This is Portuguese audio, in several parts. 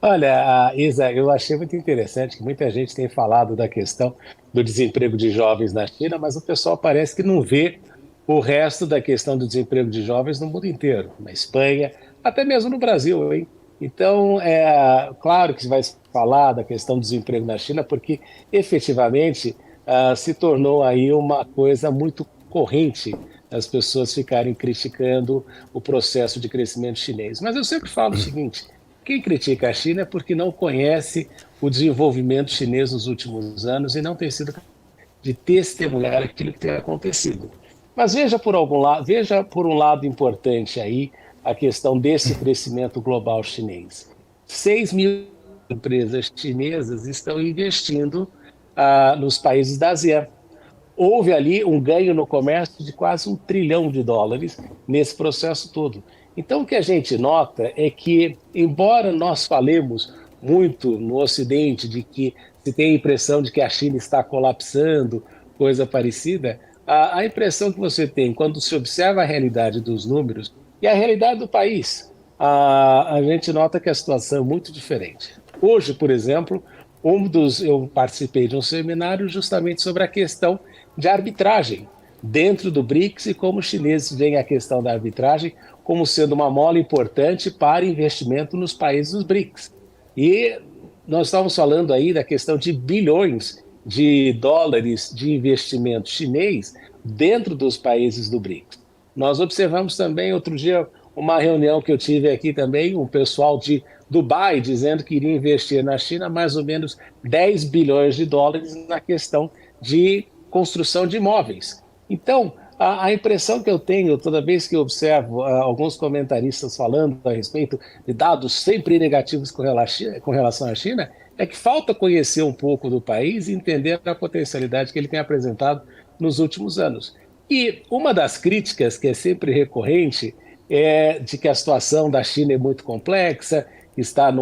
Olha, Isa, eu achei muito interessante que muita gente tem falado da questão do desemprego de jovens na China, mas o pessoal parece que não vê o resto da questão do desemprego de jovens no mundo inteiro, na Espanha, até mesmo no Brasil, hein? Então, é claro que se vai falar da questão do desemprego na China, porque efetivamente se tornou aí uma coisa muito corrente as pessoas ficarem criticando o processo de crescimento chinês. Mas eu sempre falo o seguinte: quem critica a China é porque não conhece o desenvolvimento chinês nos últimos anos e não tem sido capaz de testemunhar aquilo que tem acontecido. Mas veja por algum lado, veja por um lado importante aí a questão desse crescimento global chinês. 6 mil empresas chinesas estão investindo nos países da ASEAN. Houve ali um ganho no comércio de quase US$ 1 trilhão nesse processo todo. Então, o que a gente nota é que, embora nós falemos muito no Ocidente de que se tem a impressão de que a China está colapsando, coisa parecida, a impressão que você tem quando se observa a realidade dos números e a realidade do país, a gente nota que a situação é muito diferente. Hoje, por exemplo, eu participei de um seminário justamente sobre a questão de arbitragem dentro do BRICS e como os chineses veem a questão da arbitragem como sendo uma mola importante para investimento nos países dos BRICS. E nós estamos falando aí da questão de bilhões de dólares de investimento chinês dentro dos países do BRICS. Nós observamos também, outro dia, uma reunião que eu tive aqui também, um pessoal de Dubai dizendo que iria investir na China mais ou menos US$ 10 bilhões na questão de construção de imóveis. Então, a impressão que eu tenho toda vez que eu observo alguns comentaristas falando a respeito de dados sempre negativos com relação à China é que falta conhecer um pouco do país e entender a potencialidade que ele tem apresentado nos últimos anos. E uma das críticas que é sempre recorrente é de que a situação da China é muito complexa, está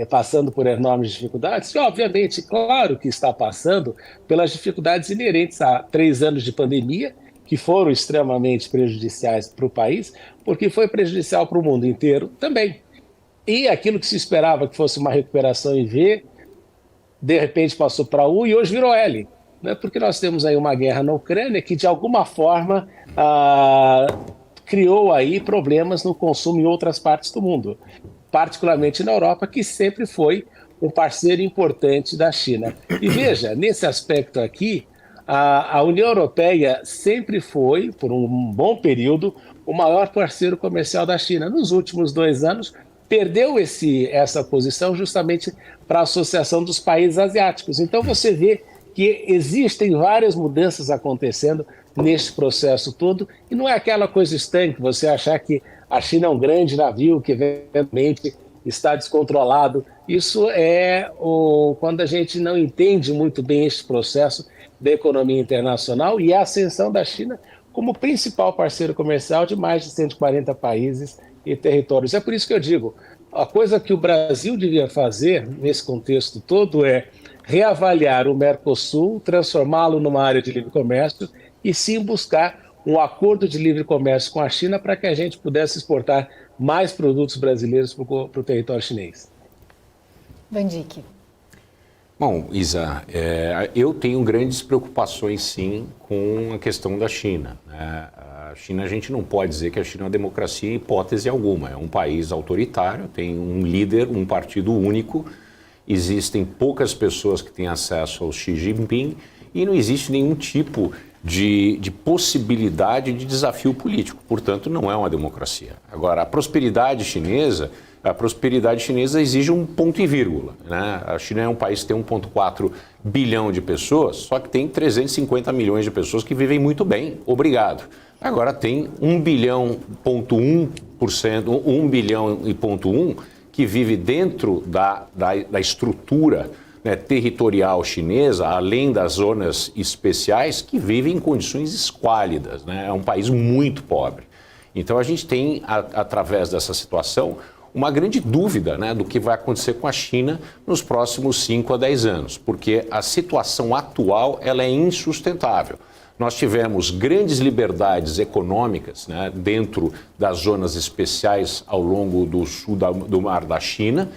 passando por enormes dificuldades, e obviamente, claro que está passando pelas dificuldades inerentes a 3 anos de pandemia, que foram extremamente prejudiciais para o país, porque foi prejudicial para o mundo inteiro também. E aquilo que se esperava que fosse uma recuperação em V, de repente passou para U e hoje virou L. Né? Porque nós temos aí uma guerra na Ucrânia que, de alguma forma, criou aí problemas no consumo em outras partes do mundo, particularmente na Europa, que sempre foi um parceiro importante da China. E veja, nesse aspecto aqui, a União Europeia sempre foi, por um bom período, o maior parceiro comercial da China. Nos últimos 2 anos, perdeu essa posição justamente para a Associação dos Países Asiáticos. Então, você vê que existem várias mudanças acontecendo nesse processo todo, e não é aquela coisa estanque, você achar que a China é um grande navio que eventualmente está descontrolado. Isso quando a gente não entende muito bem esse processo da economia internacional e a ascensão da China como principal parceiro comercial de mais de 140 países e territórios. É por isso que eu digo, a coisa que o Brasil devia fazer nesse contexto todo é reavaliar o Mercosul, transformá-lo numa área de livre comércio e sim buscar um acordo de livre comércio com a China para que a gente pudesse exportar mais produtos brasileiros para o território chinês. Vandique. Bom, Isa, eu tenho grandes preocupações, sim, com a questão da China. Né? A China, a gente não pode dizer que a China é uma democracia em hipótese alguma. É um país autoritário, tem um líder, um partido único, existem poucas pessoas que têm acesso ao Xi Jinping e não existe nenhum tipo de possibilidade de desafio político. Portanto, não é uma democracia. Agora, a prosperidade chinesa exige um ponto e vírgula. Né? A China é um país que tem 1,4 bilhão de pessoas, só que tem 350 milhões de pessoas que vivem muito bem, obrigado. Agora tem 1 bilhão e ponto 1 que vive dentro da estrutura, né, territorial chinesa, além das zonas especiais, que vivem em condições esquálidas. Né? É um país muito pobre. Então a gente tem, através dessa situação, uma grande dúvida, né, do que vai acontecer com a China nos próximos 5 a 10 anos, porque a situação atual ela é insustentável. Nós tivemos grandes liberdades econômicas, né, dentro das zonas especiais ao longo do sul do Mar da China.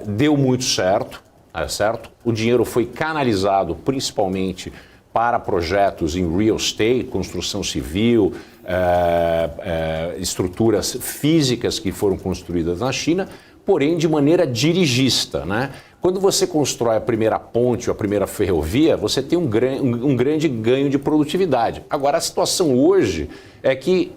deu muito certo, certo? O dinheiro foi canalizado principalmente para projetos em real estate, construção civil, estruturas físicas que foram construídas na China, porém de maneira dirigista, né? Quando você constrói a primeira ponte ou a primeira ferrovia, você tem um grande ganho de produtividade. Agora, a situação hoje é que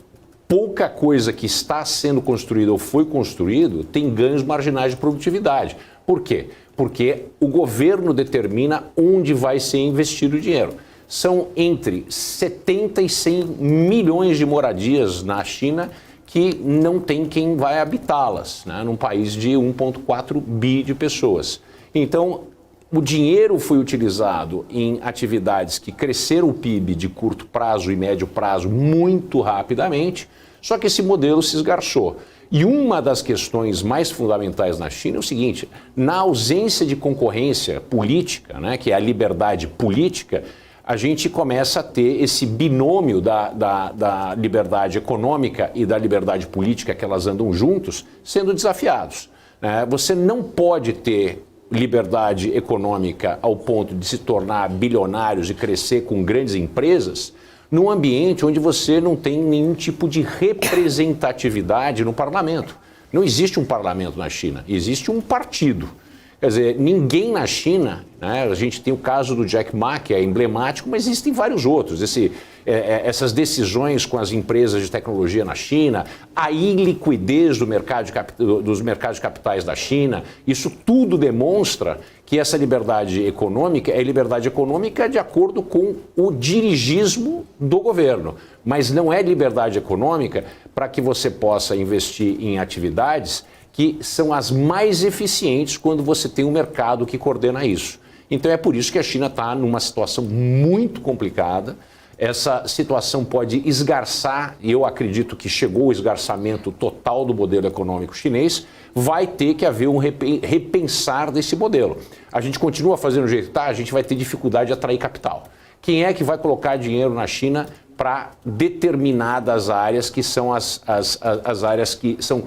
pouca coisa que está sendo construída ou foi construído tem ganhos marginais de produtividade. Por quê? Porque o governo determina onde vai ser investido o dinheiro. São entre 70 e 100 milhões de moradias na China que não tem quem vai habitá-las, né, num país de 1,4 bi de pessoas. Então, o dinheiro foi utilizado em atividades que cresceram o PIB de curto prazo e médio prazo muito rapidamente, só que esse modelo se esgarçou. E uma das questões mais fundamentais na China é o seguinte: na ausência de concorrência política, né, que é a liberdade política, a gente começa a ter esse binômio da liberdade econômica e da liberdade política, que elas andam juntos, sendo desafiados. Você não pode ter liberdade econômica ao ponto de se tornar bilionários e crescer com grandes empresas num ambiente onde você não tem nenhum tipo de representatividade no parlamento. Não existe um parlamento na China, existe um partido. Quer dizer, ninguém na China, né, a gente tem o caso do Jack Ma, que é emblemático, mas existem vários outros. Essas decisões com as empresas de tecnologia na China, a iliquidez dos mercados de capitais da China, isso tudo demonstra que essa liberdade econômica é liberdade econômica de acordo com o dirigismo do governo, mas não é liberdade econômica para que você possa investir em atividades que são as mais eficientes quando você tem um mercado que coordena isso. Então é por isso que a China está numa situação muito complicada. Essa situação pode esgarçar, e eu acredito que chegou o esgarçamento total do modelo econômico chinês, vai ter que haver um repensar desse modelo. A gente continua fazendo o jeito que está, a gente vai ter dificuldade de atrair capital. Quem é que vai colocar dinheiro na China para determinadas áreas que são as áreas que são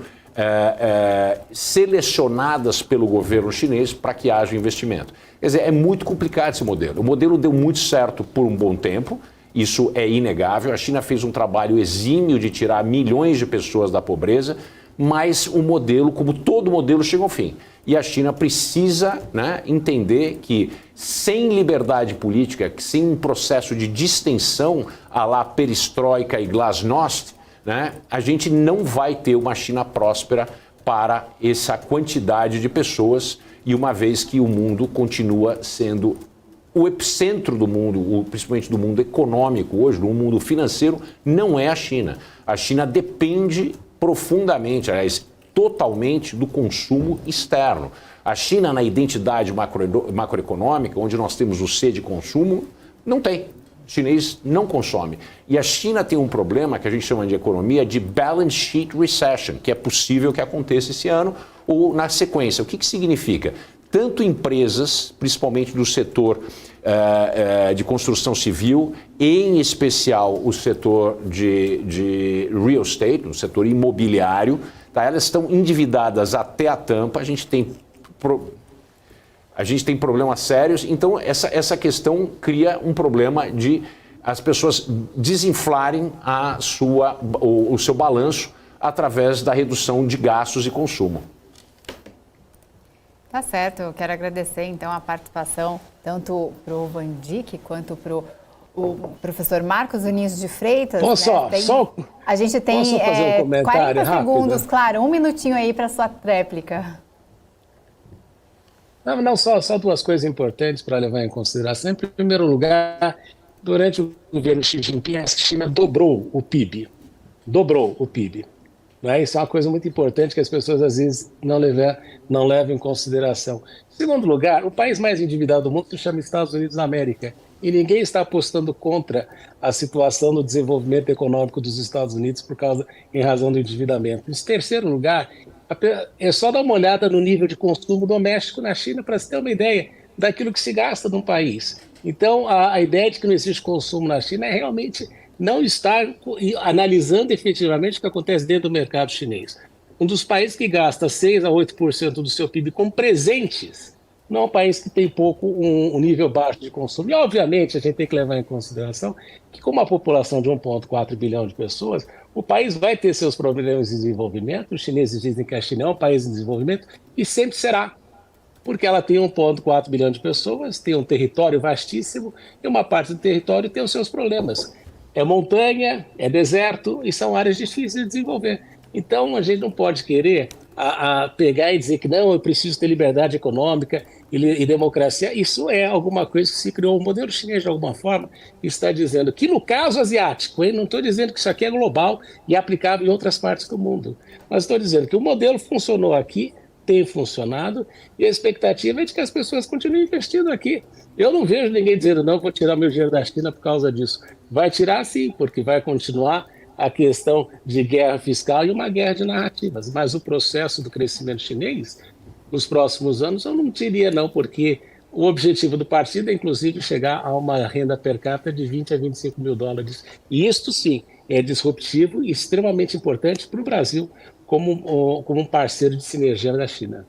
selecionadas pelo governo chinês para que haja investimento? Quer dizer, é muito complicado esse modelo. O modelo deu muito certo por um bom tempo, isso é inegável. A China fez um trabalho exímio de tirar milhões de pessoas da pobreza, mas o modelo, como todo modelo, chega ao fim. E a China precisa, né, entender que sem liberdade política, sem um processo de distensão à la perestroika e glasnost, né, a gente não vai ter uma China próspera para essa quantidade de pessoas, e uma vez que o mundo continua sendo o epicentro do mundo, principalmente do mundo econômico hoje, do mundo financeiro, não é a China. A China depende profundamente, aliás, totalmente do consumo externo. A China, na identidade macroeconômica, onde nós temos o C de consumo, não tem. O chinês não consome. E a China tem um problema que a gente chama de economia de balance sheet recession, que é possível que aconteça esse ano ou na sequência. O que significa? Tanto empresas, principalmente do setor de construção civil, em especial o setor de real estate, o setor imobiliário, tá? Elas estão endividadas até a tampa, a gente tem problemas sérios, então essa questão cria um problema de as pessoas desinflarem o seu balanço através da redução de gastos e consumo. Tá certo, eu quero agradecer então a participação tanto para o Van Dijk quanto para o professor Marcos Vinícius de Freitas. A gente tem posso fazer um comentário 40 segundos, rápido? Claro, um minutinho aí para sua réplica. Não, só duas coisas importantes para levar em consideração. Em primeiro lugar, durante o governo Xi Jinping, a China dobrou o PIB. Dobrou o PIB. Né? Isso é uma coisa muito importante que as pessoas, às vezes, não levam em consideração. Em segundo lugar, o país mais endividado do mundo se chama Estados Unidos da América. E ninguém está apostando contra a situação do desenvolvimento econômico dos Estados Unidos em razão do endividamento. Em terceiro lugar, é só dar uma olhada no nível de consumo doméstico na China para se ter uma ideia daquilo que se gasta num país. Então, a ideia de que não existe consumo na China é realmente não estar analisando efetivamente o que acontece dentro do mercado chinês. um dos países que gasta 6 a 8% do seu PIB com presentes, não é um país que tem um nível baixo de consumo. E, obviamente, a gente tem que levar em consideração que, com uma população de 1,4 bilhão de pessoas, o país vai ter seus problemas de desenvolvimento. Os chineses dizem que a China é um país em desenvolvimento e sempre será, porque ela tem 1,4 bilhão de pessoas, tem um território vastíssimo e uma parte do território tem os seus problemas. É montanha, é deserto e são áreas difíceis de desenvolver. Então, a gente não pode querer pegar e dizer que não, eu preciso ter liberdade econômica e democracia. Isso é alguma coisa que se criou. O modelo chinês, de alguma forma, está dizendo que, no caso asiático, não estou dizendo que isso aqui é global e aplicável em outras partes do mundo, mas estou dizendo que o modelo funcionou aqui, tem funcionado, e a expectativa é de que as pessoas continuem investindo aqui. Eu não vejo ninguém dizendo, não, vou tirar meu dinheiro da China por causa disso. Vai tirar sim, porque vai continuar a questão de guerra fiscal e uma guerra de narrativas. Mas o processo do crescimento chinês, nos próximos anos, eu não diria não, porque o objetivo do partido é, inclusive, chegar a uma renda per capita de 20 a 25 mil dólares. E isto, sim, é disruptivo e extremamente importante para o Brasil como um parceiro de sinergia da China.